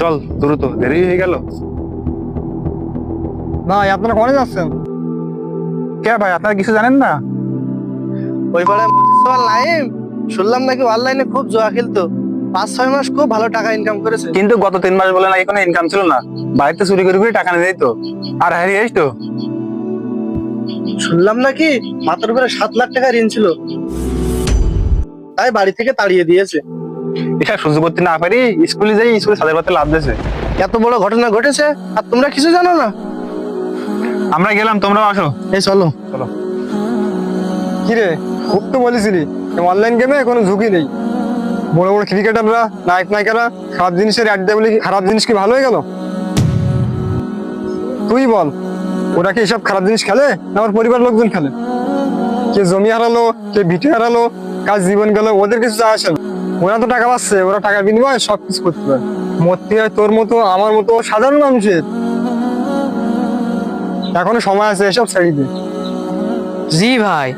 চল দ্রুত, দেরি হয়ে গেল। ভাই আপনারা কোনে যাচ্ছেন? কে ভাই, আপনারা কিছু জানেন না? ওই পাড়ায় মজিদ সোহাল নাইম শুনলাম নাকি অনলাইনে খুব জুয়া খেলতো, 5-6 মাস খুব ভালো টাকা ইনকাম করেছে। কিন্তু গত 3 মাস বলে নাকি কোনো ইনকাম ছিল না, বাড়িতে চুরি করে করে টাকা নিয়ে যেত আর হারিয়ে তো। শুনলাম নাকি মাথার উপরে 7 লাখ টাকা ঋণ ছিল, তাই বাড়ি থেকে তাড়িয়ে দিয়েছে। এটা সহ্য করতে না পারি স্কুলে যাই, স্কুলে ছাদের পাতে লাভ দিয়েছে। এত বড় ঘটনা ঘটেছে আর তোমরা কিছু জানো না? আমরা গেলাম, তোমরাও আসো। এই চলো। চলো। কিরে, খুব তো বলেছিলি অনলাইন গেমে কোনো ঝুঁকি নেই। বড় বড় ক্রিকেটাররা, নায়ক নায়িকারা খারাপ জিনিসের অ্যাড দেয় বলে কি খারাপ জিনিস কি ভালো হয়ে গেল? তুই বল, ওরা কি এসব খারাপ জিনিস খেলে না আমার পরিবার লোকজন খেলে? কে জমি হারালো, কে ভিটে হারালো, কাজ জীবন গেল, ওদের কিছু যায় আসে না। ওরা তো টাকা পাচ্ছে, ওরা টাকার বিনিময়ে সবকিছু করতে পারে। মরতে হয় তোর মতো আমার মতো সাধারণ মানুষের। এখনো সময় আছে, এসব ছেড়ে দে। জি ভাই,